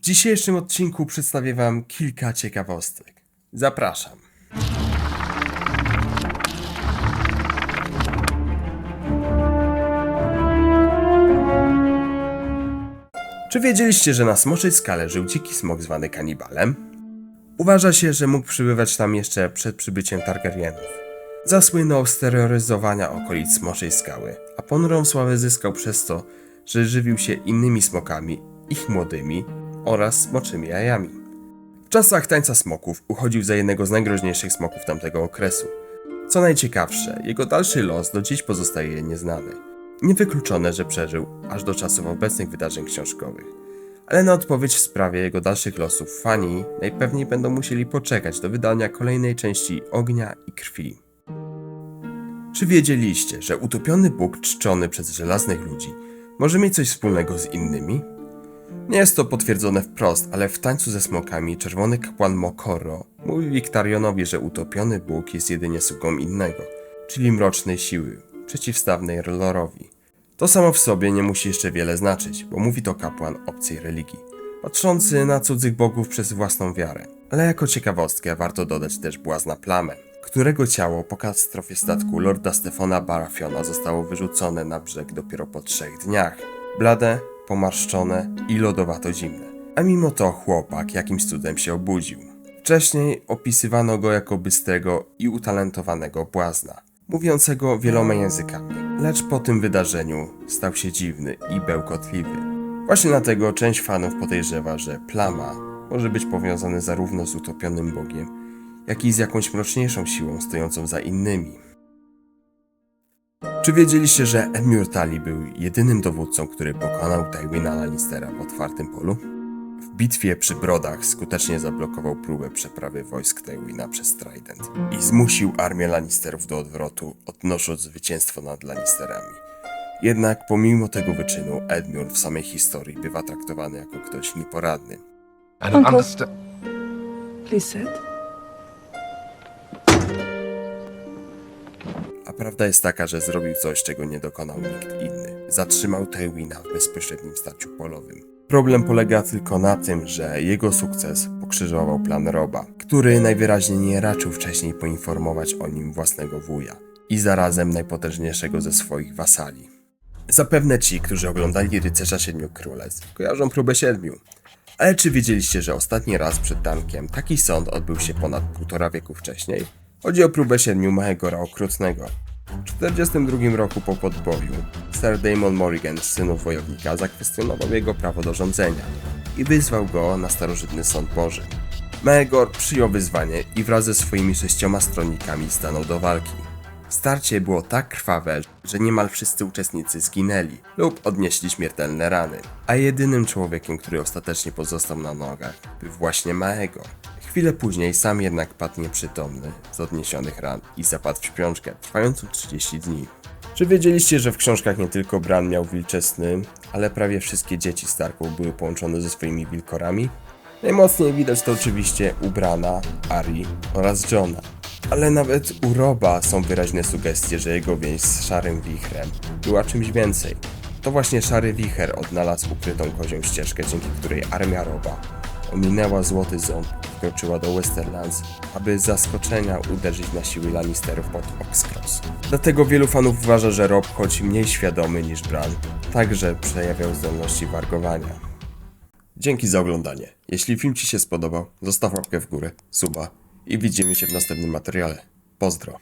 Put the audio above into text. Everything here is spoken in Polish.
dzisiejszym odcinku przedstawię wam kilka ciekawostek. Zapraszam. Czy wiedzieliście, że na Smoczej Skale żył dziki smok zwany Kanibalem? Uważa się, że mógł przybywać tam jeszcze przed przybyciem Targaryenów. Zasłynął z terroryzowania okolic Smoczej Skały, a ponurą sławę zyskał przez to, że żywił się innymi smokami, ich młodymi oraz smoczymi jajami. W czasach Tańca Smoków uchodził za jednego z najgroźniejszych smoków tamtego okresu. Co najciekawsze, jego dalszy los do dziś pozostaje nieznany. Niewykluczone, że przeżył aż do czasów obecnych wydarzeń książkowych. Ale na odpowiedź w sprawie jego dalszych losów fani najpewniej będą musieli poczekać do wydania kolejnej części Ognia i Krwi. Czy wiedzieliście, że utopiony Bóg czczony przez żelaznych ludzi może mieć coś wspólnego z innymi? Nie jest to potwierdzone wprost, ale w Tańcu ze Smokami czerwony kapłan Mokorro mówi Victarionowi, że utopiony Bóg jest jedynie sługą innego, czyli mrocznej siły, przeciwstawnej R'hllorowi. To samo w sobie nie musi jeszcze wiele znaczyć, bo mówi to kapłan obcej religii, patrzący na cudzych bogów przez własną wiarę. Ale jako ciekawostkę warto dodać też błazna Plamę, którego ciało po katastrofie statku Lorda Stefana Baratheona zostało wyrzucone na brzeg dopiero po 3 dniach. Blade, pomarszczone i lodowato zimne. A mimo to chłopak jakimś cudem się obudził. Wcześniej opisywano go jako bystrego i utalentowanego błazna, mówiącego wieloma językami. Lecz po tym wydarzeniu stał się dziwny i bełkotliwy. Właśnie dlatego część fanów podejrzewa, że Plama może być powiązany zarówno z utopionym Bogiem, jak i z jakąś mroczniejszą siłą stojącą za innymi. Czy wiedzieliście, że Edmure Tully był jedynym dowódcą, który pokonał Tywina Lannistera w otwartym polu? W bitwie przy Brodach skutecznie zablokował próbę przeprawy wojsk Tywina przez Trident i zmusił armię Lannisterów do odwrotu, odnosząc zwycięstwo nad Lannisterami. Jednak pomimo tego wyczynu Edmure w samej historii bywa traktowany jako ktoś nieporadny. Uncle, please sit. A prawda jest taka, że zrobił coś, czego nie dokonał nikt inny. Zatrzymał Tywina w bezpośrednim starciu polowym. Problem polega tylko na tym, że jego sukces pokrzyżował plan Robba, który najwyraźniej nie raczył wcześniej poinformować o nim własnego wuja i zarazem najpotężniejszego ze swoich wasali. Zapewne ci, którzy oglądali Rycerza Siedmiu Królestw, kojarzą próbę 7. Ale czy wiedzieliście, że ostatni raz przed Dankiem taki sąd odbył się ponad 1,5 wieku wcześniej? Chodzi o próbę 7 Mahegora Okrutnego. W 42 roku po podboju Sir Daemon Morrigan z synów wojownika zakwestionował jego prawo do rządzenia i wyzwał go na starożytny sąd Boży. Mahegor przyjął wyzwanie i wraz ze swoimi 6 stronnikami stanął do walki. Starcie było tak krwawe, że niemal wszyscy uczestnicy zginęli lub odnieśli śmiertelne rany, a jedynym człowiekiem, który ostatecznie pozostał na nogach, był właśnie Mahegor. Chwilę później sam jednak padł nieprzytomny z odniesionych ran i zapadł w śpiączkę trwającą 30 dni. Czy wiedzieliście, że w książkach nie tylko Bran miał wilcze sny, ale prawie wszystkie dzieci Starków były połączone ze swoimi wilkorami? Najmocniej widać to oczywiście u Brana, Aryi oraz Jona. Ale nawet u Robba są wyraźne sugestie, że jego więź z Szarym Wichrem była czymś więcej. To właśnie Szary Wicher odnalazł ukrytą kozią ścieżkę, dzięki której armia Robba ominęła Złoty Ząb i wkroczyła do Westerlands, aby z zaskoczenia uderzyć na siły Lannisterów pod Oxcross. Dlatego wielu fanów uważa, że Robb, choć mniej świadomy niż Bran, także przejawiał zdolności wargowania. Dzięki za oglądanie. Jeśli film Ci się spodobał, zostaw łapkę w górę, suba i widzimy się w następnym materiale. Pozdro!